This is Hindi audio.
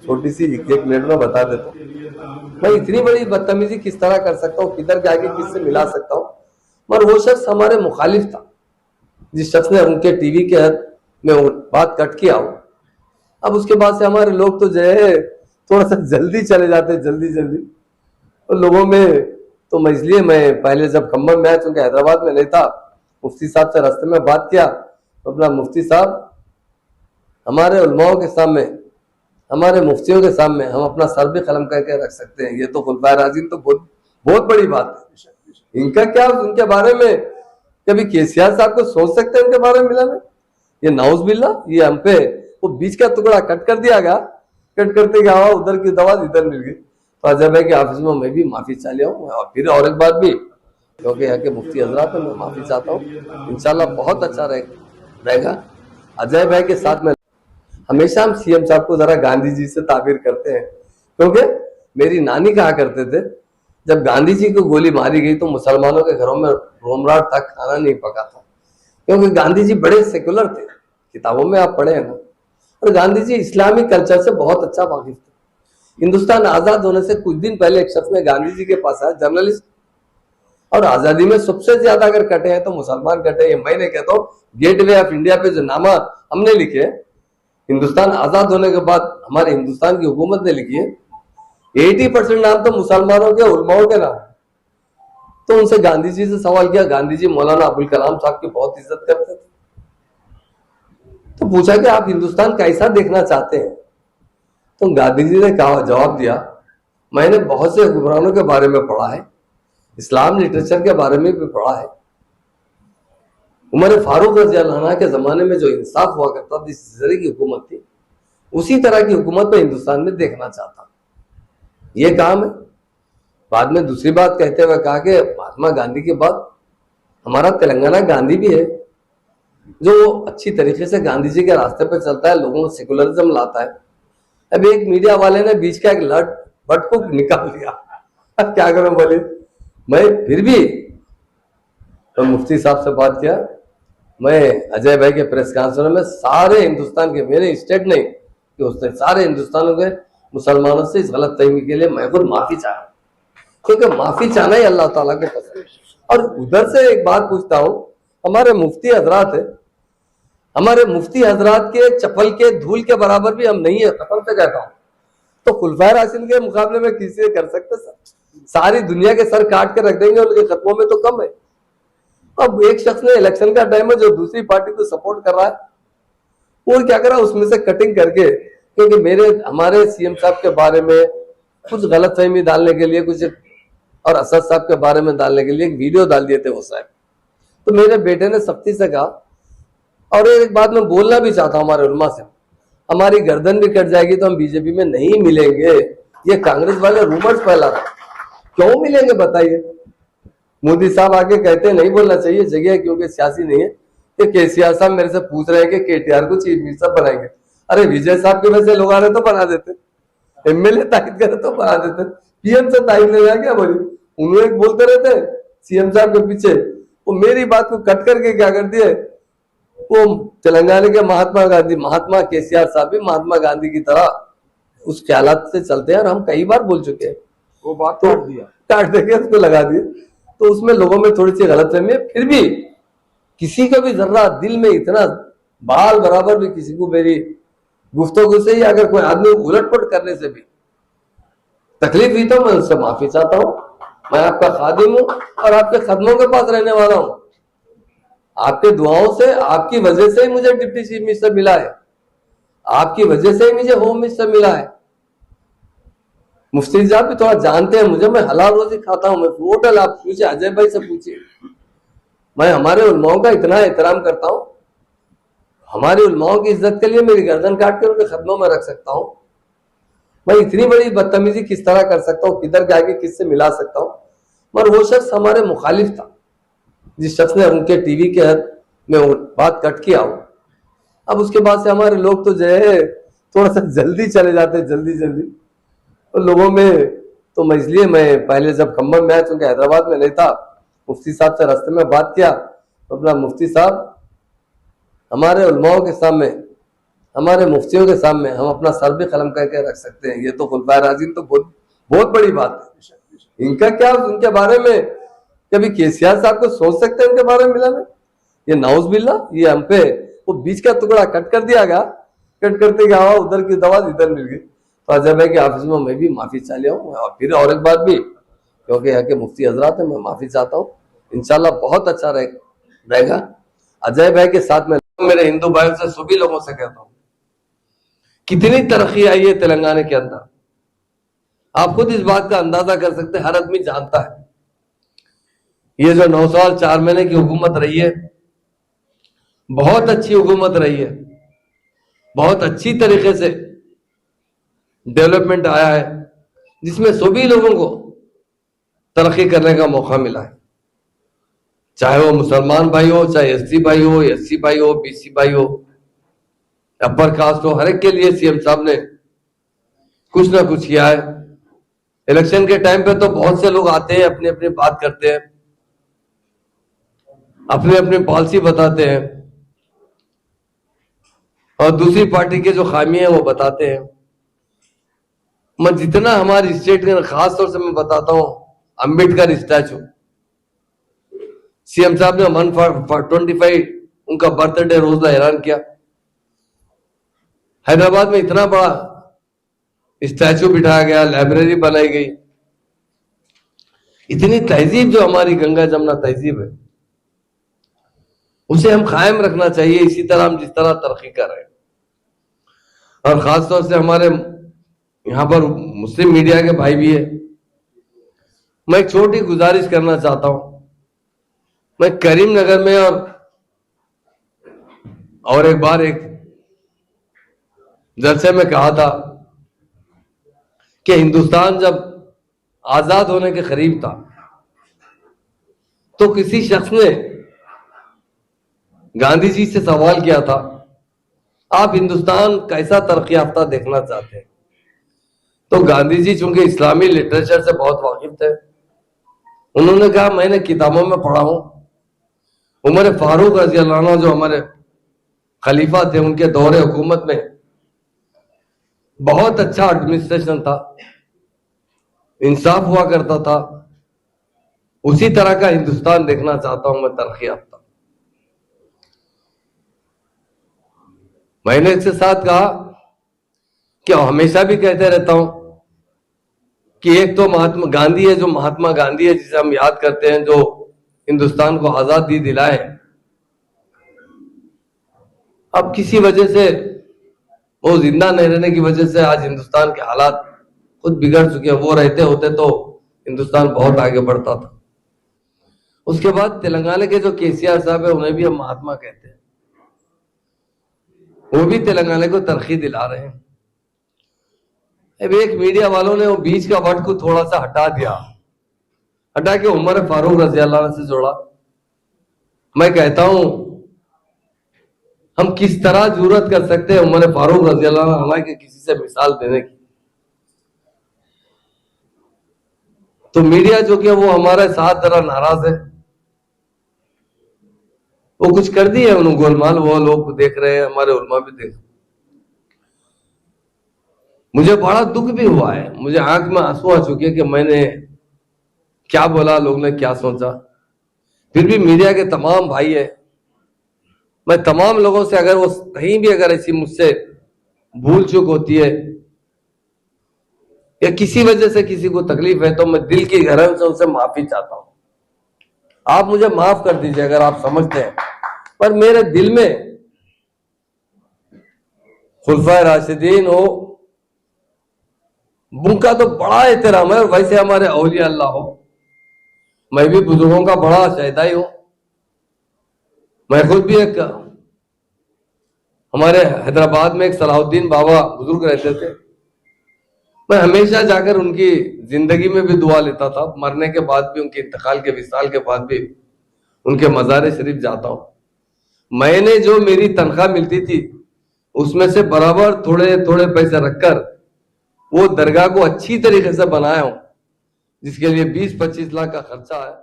छोटी सी एक मिनट में बता देता हूँ। मैं इतनी बड़ी बदतमीजी किस तरह कर सकता हूँ, किधर जाके किससे मिला सकता हूँ। मगर वो शख्स हमारे मुखालिफ था, जिस शख्स ने उनके टीवी के हद में वो बात कट किया हो। अब उसके बाद से हमारे लोग तो जो है थोड़ा सा जल्दी चले जाते, जल्दी जल्दी। तो लोगों में तो मैं इसलिए, मैं पहले जब खम्बम में आया, चूंकि हैदराबाद में नहीं था, मुफ्ती साहब से रास्ते में बात किया तो अपना मुफ्ती साहब हमारे उलमाओं के सामने, हमारे मुफ्तियों के सामने हम अपना सर भी कलम करके रख सकते हैं। ये तो खुलफाए राशिदीन तो बहुत बहुत बड़ी बात है। इनका क्या, उनके बारे में कभी केसीआर साहब को सोच सकते हैं उनके बारे में मिला में? ये नाउज बिल्ला, ये हम पे वो बीच का टुकड़ा कट कर दिया गया, कट करते गया उधर की दवा इधर मिल गई। तो अजब है कि ऑफिस में मैं भी माफी चाह लिया हूँ। और फिर और एक बात भी, क्योंकि यहाँ के मुफ्ती हजरात में मैं माफी चाहता हूँ। इंशाल्लाह बहुत अच्छा रहेगा। अजय भाई के साथ में हमेशा हम सीएम साहब को जरा गांधी जी से ताबीर करते हैं, क्योंकि मेरी नानी कहा करते थे जब गांधी जी को गोली मारी गई तो मुसलमानों के घरों में रोमराट था, खाना नहीं पका था। क्योंकि गांधी जी बड़े सेकुलर थे, किताबों में आप पढ़े हैं ना। और गांधी जी इस्लामिक कल्चर से बहुत अच्छा वाकिफ थे। हिंदुस्तान आजाद होने से कुछ दिन पहले एक शख्स ने गांधी जी के पास आया, जर्नलिस्ट, और आजादी में सबसे ज्यादा अगर कटे हैं तो मुसलमान कटे। ये मैं नहीं कहता हूँ, गेटवे ऑफ इंडिया पे जो नामा हमने लिखे, हिंदुस्तान आजाद होने के बाद हमारे हिंदुस्तान की हुकूमत ने लिखी है, 80% नाम तो मुसलमानों के, उलमाओं के नाम। तो उनसे गांधी जी से सवाल किया, गांधी जी मौलाना अबुल कलाम साहब की बहुत इज्जत करते थे। तो पूछा कि आप हिंदुस्तान कैसा देखना चाहते हैं? तो गांधी जी ने कहा, जवाब दिया, मैंने बहुत से हुक्मरानों के बारे में पढ़ा है, इस्लाम लिटरेचर के बारे में भी पढ़ा है। उमर फारूक रज़ी अल्लाह अन्हु के जमाने में जो इंसाफ हुआ करता था, जिस तरह की हुकूमत थी, उसी तरह की हुकूमत में हिंदुस्तान में देखना चाहता। ये काम है। बाद में दूसरी बात कहते हुए कहा कि महात्मा गांधी के बाद हमारा तेलंगाना गांधी भी है, जो अच्छी तरीके से गांधी जी के रास्ते पर चलता है, लोगों को सेकुलरिज्म लाता है। अब एक मीडिया वाले ने बीच का एक बट को निकाल दिया। अब क्या करूं बोले, मैं फिर भी तो मुफ्ती साहब से बात किया। मैं अजय भाई के प्रेस कॉन्फ्रेंस में सारे हिंदुस्तान के, मेरे स्टेट नहीं कि उसने सारे हिंदुस्तान के मुसलमानों से इस गलत फहमी के लिए मैं खुद माफी चाह रहा हूं, क्योंकि माफी चाहना ही अल्लाह ताला को पसंद है। और उधर से एक बात पूछता हूं, हमारे मुफ्ती हजरात है, हमारे मुफ्ती हजरात के चप्पल के धूल के बराबर भी हम नहीं है, कसम से कहता हूं। तो खुलफाए राशिदीन के मुकाबले में किसी कर सकते सर? सारी दुनिया के सर काट के रख देंगे, उनके खत्मों में तो कम है। अब एक शख्स ने इलेक्शन का टाइम है जो दूसरी पार्टी को सपोर्ट कर रहा है, वो क्या कर रहा है, उसमें से कटिंग करके, क्योंकि हमारे सीएम साहब के बारे में कुछ गलत फहमी डालने के लिए कुछ, और असद साहब के बारे में डालने के लिए एक वीडियो डाल दिए थे वो साहब। तो मेरे बेटे ने सख्ती से कहा, और एक बात मैं बोलना भी चाहता हूं हमारे उलमा से, हमारी गर्दन भी कट जाएगी तो हम बीजेपी में नहीं मिलेंगे। ये कांग्रेस वाले रूमर्स फैला रहे, क्यों मिलेंगे बताइए? मोदी साहब आके कहते हैं नहीं बोलना चाहिए, जगह क्योंकि सियासी नहीं है। कि केसीआर साहब मेरे से पूछ रहे हैं कि केटीआर को चीफ मिनिस्टर बनाएंगे। अरे विजय साहब के वैसे लोग आ रहे तो बना देते, एमएलए ताकत करे तो बना देते, पीएम से ताकत ले जाए क्या बोली? उन्होंने बोलते रहते सीएम साहब के पीछे, वो मेरी बात को कट करके क्या कर दिए, वो तेलंगाना के महात्मा केसीआर साहब भी महात्मा गांधी की तरह उस ख्यालात से चलते हैं, और हम कई बार बोल चुके हैं। वो बात तो काट देके उसको लगा दिए। तो उसमें लोगों में थोड़ी सी गलतफहमी है। फिर भी किसी का भी जर्रा दिल में इतना बाल बराबर भी किसी को मेरी गुफ्तगू से ही अगर कोई आदमी उलटपट करने से भी तकलीफ हुई तो मैं उससे माफी चाहता हूं। मैं आपका खादिम हूं और आपके कदमों के पास रहने वाला हूं। आपके दुआओं से, आपकी वजह से ही मुझे डिप्टी चीफ मिनिस्टर मिला है, आपकी वजह से ही मुझे होम मिनिस्टर मिला है। मुफ्ती साहब भी थोड़ा जानते हैं मुझे, मैं हलाल रोजी खाता हूं, मैं टोटल, आप पूछे अजय भाई से पूछिए, मैं हमारे उलमाओं का इतना एहतराम करता हूं। हमारे उलमाओं की इज्जत के लिए मेरी गर्दन काट के उनके खदमों में रख सकता हूं। मैं इतनी बड़ी बदतमीजी किस तरह कर सकता हूं, किधर जाके किससे मिला सकता हूं? मगर वो शख्स हमारे मुखालिफ था, जिस शख्स ने उनके टीवी के हद में वो बात कट किया हो। अब उसके बाद से हमारे लोग तो जो है थोड़ा सा जल्दी चले जाते, जल्दी जल्दी। तो लोगों में तो मैं इसलिए, मैं पहले जब खम्बम में आया, चूंकि हैदराबाद में नहीं था, मुफ्ती साहब से रास्ते में बात किया तो अपना मुफ्ती साहब हमारे उलमाओं के सामने, हमारे मुफ्तियों के सामने हम अपना सर भी कलम करके रख सकते हैं। ये तो खुलफाए राशिदीन तो बहुत बहुत बड़ी बात है। इनका क्या, उनके बारे में कभी केसीआर साहब को सोच सकते हैं उनके बारे में मिलाने? ये नाउज बिल्ला, ये हम पे वो बीच का टुकड़ा कट कर दिया गया, कट करते गया उधर की दवा इधर मिल गई। तो अजय भाई के ऑफिस में मैं भी माफी चाह लिया हूँ। और फिर और एक बात भी, क्योंकि यहाँ के मुफ्ती हजरात है, मैं माफी चाहता हूँ। इंशाल्लाह बहुत अच्छा रहेगा। अजय भाई के साथ में मेरे हिंदू भाइयों से सभी लोगों से कहता हूँ, कितनी तरक्की आई है तेलंगाना के अंदर, आप खुद इस बात का अंदाजा कर सकते हैं। हर आदमी जानता है ये जो 9 साल 4 महीने की हुकूमत रही है, बहुत अच्छी हुकूमत रही है, बहुत अच्छी तरीके से डेवलपमेंट आया है, जिसमें सभी लोगों को तरक्की करने का मौका मिला है। चाहे वो मुसलमान भाई हो, चाहे एससी भाई हो, एससी भाई हो, बीसी भाई हो, अपर कास्ट हो, हर एक के लिए सीएम साहब ने कुछ ना कुछ किया है। इलेक्शन के टाइम पे तो बहुत से लोग आते हैं, अपनी अपनी बात करते हैं, अपनी अपनी पॉलिसी बताते हैं, और दूसरी पार्टी के जो खामी है वो बताते हैं। मैं जितना हमारी स्टेट के खास तौर से मैं बताता हूं, अंबेडकर स्टैचू सीएम साहब ने 125 उनका बर्थडे रोज ऐलान किया। हैदराबाद में इतना बड़ा स्टैचू बिठाया गया, लाइब्रेरी बनाई गई। इतनी तहजीब जो हमारी गंगा जमुना तहजीब है, उसे हम कायम रखना चाहिए, इसी तरह हम जिस तरह तरक्की कर रहे हैं। और खासतौर से हमारे यहां पर मुस्लिम मीडिया के भाई भी है, मैं एक छोटी गुजारिश करना चाहता हूं। मैं करीमनगर में और एक बार एक जलसे में कहा था कि हिंदुस्तान जब आजाद होने के करीब था तो किसी शख्स ने गांधी जी से सवाल किया था, आप हिंदुस्तान कैसा तरक्की याफ्ता देखना चाहते हैं? तो गांधी जी चूंकि इस्लामी लिटरेचर से बहुत वाकिफ थे, उन्होंने कहा मैंने किताबों में पढ़ा हूं, उमर फारूक रजी अल्लाह अन्हु जो हमारे खलीफा थे, उनके दौरे हुकूमत में बहुत अच्छा एडमिनिस्ट्रेशन था, इंसाफ हुआ करता था। उसी तरह का हिंदुस्तान देखना चाहता हूं मैं, तरक्की याफ्ता। मैंने इसके साथ कहा कि हमेशा भी कहते रहता हूं कि एक तो महात्मा गांधी है, जो महात्मा गांधी है जिसे हम याद करते हैं, जो हिंदुस्तान को आजादी दिलाए। अब किसी वजह से वो जिंदा नहीं रहने की वजह से आज हिंदुस्तान के हालात खुद बिगड़ चुके हैं। वो रहते होते तो हिंदुस्तान बहुत आगे बढ़ता था। उसके बाद तेलंगाना के जो केसीआर साहब है, उन्हें भी हम महात्मा कहते हैं, वो भी तेलंगाना को तरक्की दिला रहे हैं। अब एक मीडिया वालों ने वो बीच का वर्ड को थोड़ा सा हटा दिया, हटा के उमर फारूक रजी अल्लाह से जोड़ा। मैं कहता हूं हम किस तरह जरूरत कर सकते हैं उमर फारूक रजी अल्लाह हमारे के किसी से मिसाल देने की? तो मीडिया जो कि वो हमारे साथ जरा नाराज है, वो कुछ कर दी है उन्होंने गोलमाल, वो लोग देख रहे हैं, हमारे उलमा भी देख। मुझे बड़ा दुख भी हुआ है, मुझे आंख में आंसू आ चुके कि मैंने क्या बोला, लोग ने क्या सोचा। फिर भी मीडिया के तमाम भाई है, मैं तमाम लोगों से अगर वो कहीं भी अगर ऐसी मुझसे भूल चूक होती है या किसी वजह से किसी को तकलीफ है, तो मैं दिल की गहराई से उनसे माफी चाहता हूं। आप मुझे माफ कर दीजिए अगर आप समझते हैं, पर मेरे दिल में खुलफाए राशिदीन हो, उनका तो बड़ा एहतराम है। और वैसे हमारे औलिया अल्लाह हो, मैं भी बुजुर्गों का बड़ा शहदाई हूं। मैं खुद भी एक हमारे हैदराबाद में एक सलाहुद्दीन बाबा बुजुर्ग रहते थे, मैं हमेशा जाकर उनकी जिंदगी में भी दुआ लेता था, मरने के बाद भी, उनके इंतकाल के विसाल के बाद भी उनके मज़ार शरीफ जाता हूं। मैंने जो मेरी तनख्वाह मिलती थी उसमें से बराबर थोड़े थोड़े पैसे रखकर वो दरगाह को अच्छी तरीके से बनाया हूं, जिसके लिए 20-25 लाख का खर्चा है।